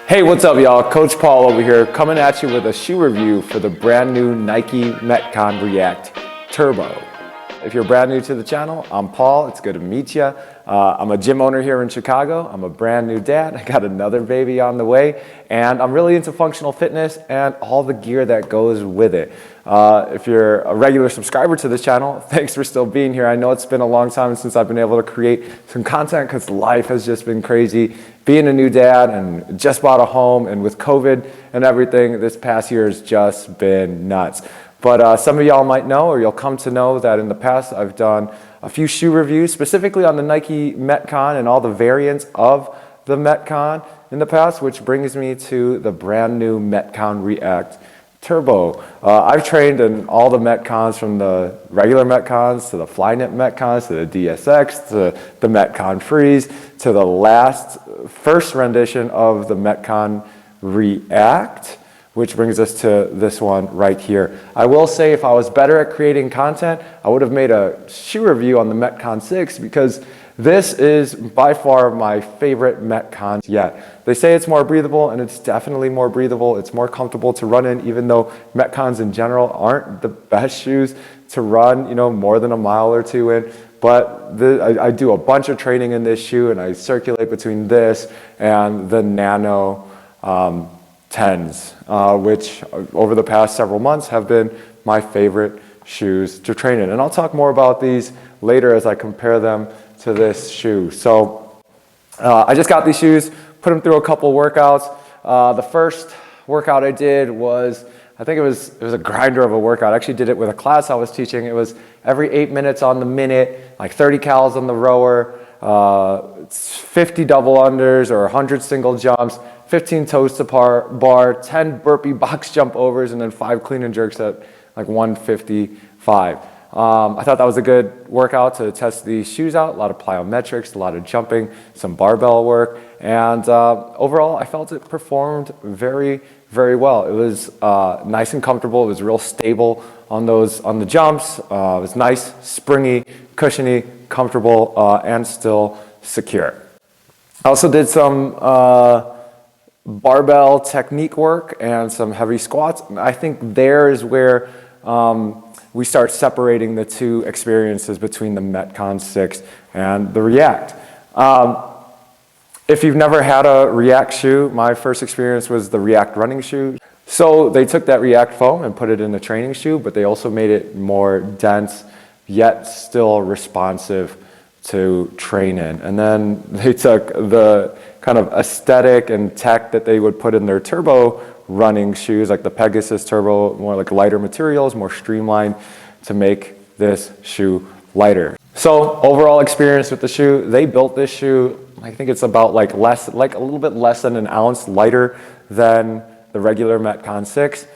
Hey, what's up y'all? Coach Paul over here coming at you with a shoe review for the brand new Nike Metcon React Turbo. If you're brand new to the channel, I'm Paul. It's good to meet you. I'm a gym owner here in Chicago. I'm a brand new dad. I got another baby on the way, and I'm really into functional fitness and all the gear that goes with it. If you're a regular subscriber to this channel, thanks for still being here. I know it's been a long time since I've been able to create some content because life has just been crazy. Being a new dad and just bought a home, and with COVID and everything, this past year has just been nuts. But some of y'all might know, or you'll come to know, that in the past I've done a few shoe reviews, specifically on the Nike Metcon and all the variants of the Metcon in the past, which brings me to the brand new Metcon React Turbo. I've trained in all the Metcons, from the regular Metcons to the Flyknit Metcons to the DSX to the Metcon Freeze to the first rendition of the Metcon React, which brings us to this one right here. I will say, if I was better at creating content, I would have made a shoe review on the Metcon 6, because this is by far my favorite Metcon yet. They say it's more breathable, and it's definitely more breathable. It's more comfortable to run in, even though Metcons in general aren't the best shoes to run, more than a mile or two in. But I do a bunch of training in this shoe, and I circulate between this and the Nano 10s, which over the past several months have been my favorite shoes to train in. And I'll talk more about these later as I compare them to this shoe. So I just got these shoes, put them through a couple workouts. The first workout I did was, I think it was a grinder of a workout. I actually did it with a class I was teaching. It was every 8 minutes on the minute, like 30 cals on the rower, 50 double unders or 100 single jumps, 15 toes to bar, 10 burpee box jump overs, and then 5 clean and jerks at like 155. I thought that was a good workout to test these shoes out. A lot of plyometrics, a lot of jumping, some barbell work, and overall I felt it performed very, very well. It was nice and comfortable. It was real stable on the jumps. It was nice, springy, cushiony, comfortable, and still secure. I also did some barbell technique work and some heavy squats. I think there is where we start separating the two experiences between the Metcon 6 and the React. If you've never had a React shoe, my first experience was the React running shoe. So they took that React foam and put it in a training shoe, but they also made it more dense, yet still responsive to train in. And then they took the kind of aesthetic and tech that they would put in their turbo running shoes, like the Pegasus Turbo, more like lighter materials, more streamlined, to make this shoe lighter. So overall experience with the shoe, they built this shoe, I think it's about like a little bit less than an ounce lighter than the regular Metcon 6.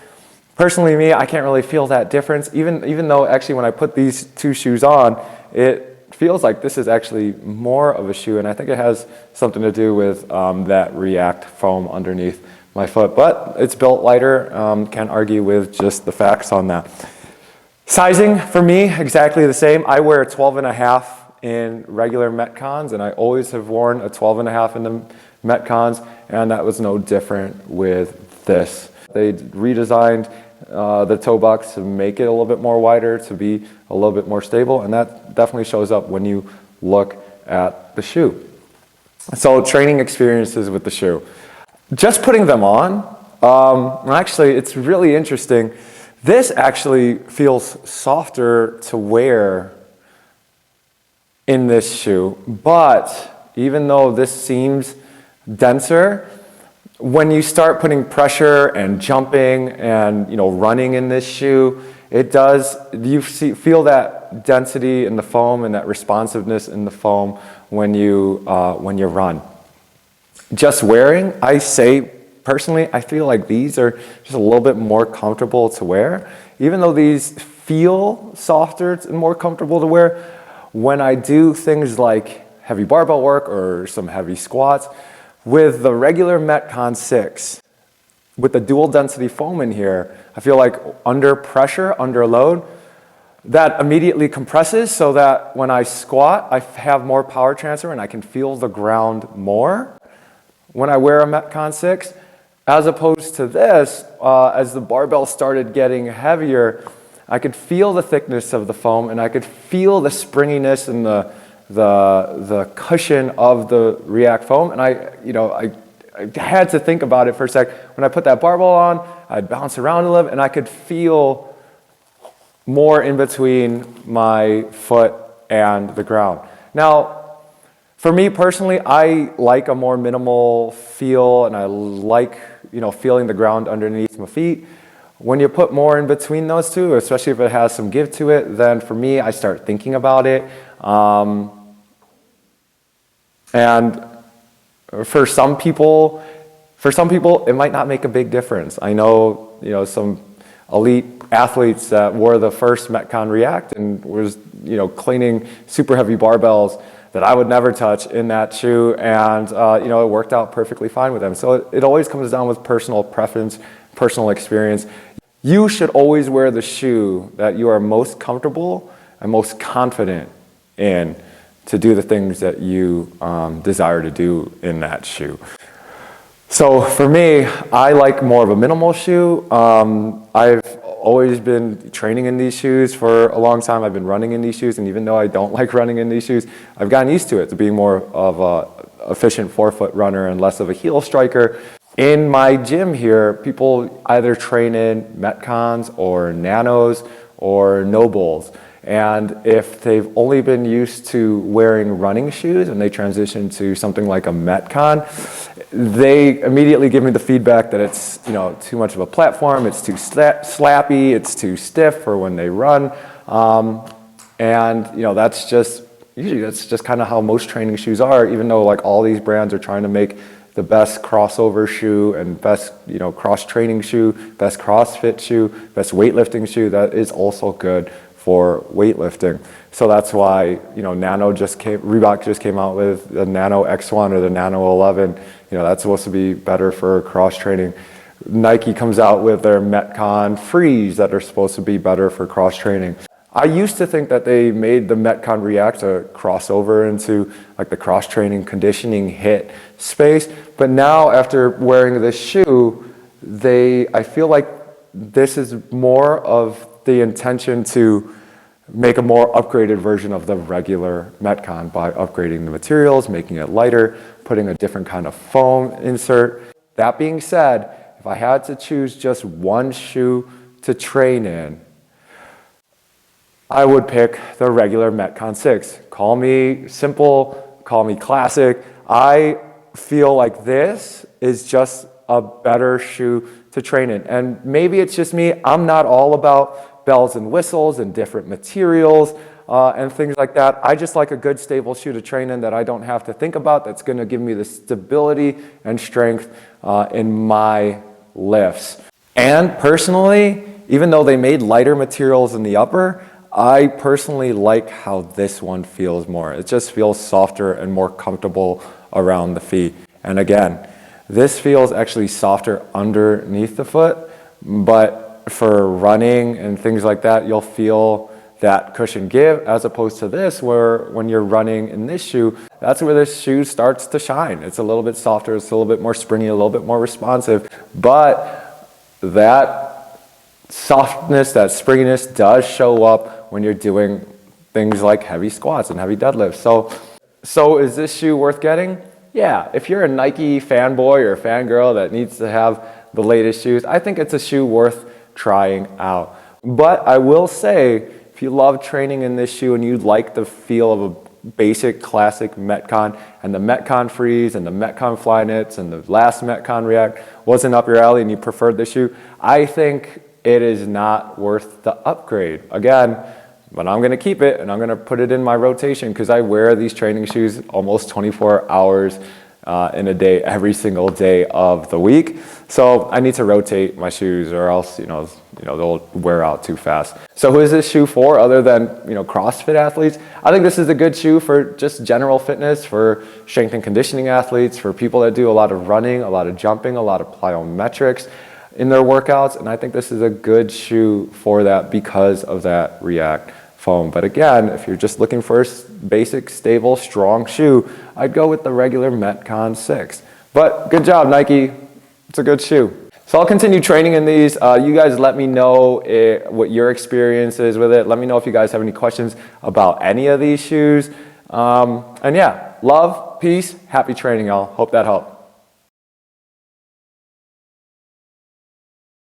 Personally, I can't really feel that difference, even though actually when I put these two shoes on, it feels like this is actually more of a shoe, and I think it has something to do with that React foam underneath my foot. But it's built lighter, can't argue with just the facts on that. Sizing for me, exactly the same. I wear a 12.5 in regular Metcons, and I always have worn a 12.5 in the Metcons, and that was no different with this. They redesigned the toe box to make it a little bit more wider, to be a little bit more stable, and that definitely shows up when you look at the shoe. So training experiences with the shoe. Just putting them on, actually it's really interesting. This actually feels softer to wear in this shoe, but even though this seems denser, when you start putting pressure and jumping and running in this shoe, you feel that density in the foam and that responsiveness in the foam when you run. Just wearing, I say personally, I feel like these are just a little bit more comfortable to wear. Even though these feel softer and more comfortable to wear, when I do things like heavy barbell work or some heavy squats, with the regular Metcon 6, with the dual density foam in here, I feel like under pressure, under load, that immediately compresses, so that when I squat, I have more power transfer and I can feel the ground more. when I wear a Metcon 6, as opposed to this, as the barbell started getting heavier, I could feel the thickness of the foam and I could feel the springiness and the cushion of the React foam. And I had to think about it for a sec. When I put that barbell on, I'd bounce around a little and I could feel more in between my foot and the ground. Now, for me personally, I like a more minimal feel and I like, feeling the ground underneath my feet. When you put more in between those two, especially if it has some give to it, then for me, I start thinking about it. And for some people, it might not make a big difference. I know, some elite athletes that wore the first Metcon React and was, cleaning super heavy barbells that I would never touch in that shoe, and it worked out perfectly fine with them. So it always comes down with personal preference, personal experience. You should always wear the shoe that you are most comfortable and most confident in to do the things that you desire to do in that shoe. So for me, I like more of a minimal shoe. I've always been training in these shoes for a long time. I've been running in these shoes, and even though I don't like running in these shoes, I've gotten used to it, to being more of a efficient forefoot runner and less of a heel striker. In my gym here, people either train in Metcons or Nanos or Nobles. And if they've only been used to wearing running shoes and they transition to something like a Metcon, they immediately give me the feedback that it's too much of a platform, it's too slappy, it's too stiff for when they run, and that's just kind of how most training shoes are. Even though like all these brands are trying to make the best crossover shoe and best cross training shoe, best CrossFit shoe, best weightlifting shoe, that is also good for weightlifting. So that's why Reebok just came out with the Nano X1 or the Nano 11. That's supposed to be better for cross training. Nike comes out with their Metcon Freeze that are supposed to be better for cross training. I used to think that they made the Metcon React a crossover into like the cross training conditioning hit space, but now after wearing this shoe, I feel like this is more of the intention to make a more upgraded version of the regular Metcon by upgrading the materials, making it lighter, putting a different kind of foam insert. That being said, if I had to choose just one shoe to train in, I would pick the regular Metcon 6. Call me simple, call me classic. I feel like this is just a better shoe to train in. And maybe it's just me, I'm not all about bells and whistles and different materials and things like that. I just like a good stable shoe to train in that I don't have to think about, that's gonna give me the stability and strength in my lifts. And personally, even though they made lighter materials in the upper, I personally like how this one feels more. It just feels softer and more comfortable around the feet. And again, this feels actually softer underneath the foot, but for running and things like that, you'll feel that cushion give, as opposed to this, where when you're running in this shoe, that's where this shoe starts to shine. It's a little bit softer, it's a little bit more springy, a little bit more responsive, but that softness, that springiness does show up when you're doing things like heavy squats and heavy deadlifts. So is this shoe worth getting? Yeah, if you're a Nike fanboy or fangirl that needs to have the latest shoes, I think it's a shoe worth trying out. But I will say, if you love training in this shoe and you like the feel of a basic classic Metcon, and the Metcon Freeze and the Metcon Flyknits and the last Metcon React wasn't up your alley and you preferred this shoe, I think it is not worth the upgrade. Again, but I'm gonna keep it and I'm gonna put it in my rotation because I wear these training shoes almost 24 hours in a day, every single day of the week. So I need to rotate my shoes or else, they'll wear out too fast. So who is this shoe for other than, CrossFit athletes? I think this is a good shoe for just general fitness, for strength and conditioning athletes, for people that do a lot of running, a lot of jumping, a lot of plyometrics in their workouts. And I think this is a good shoe for that because of that React foam. But again, if you're just looking for a basic, stable, strong shoe, I'd go with the regular Metcon 6. But good job, Nike. It's a good shoe. So I'll continue training in these. You guys let me know what your experience is with it. Let me know if you guys have any questions about any of these shoes. And yeah, love, peace, happy training, y'all. Hope that helped.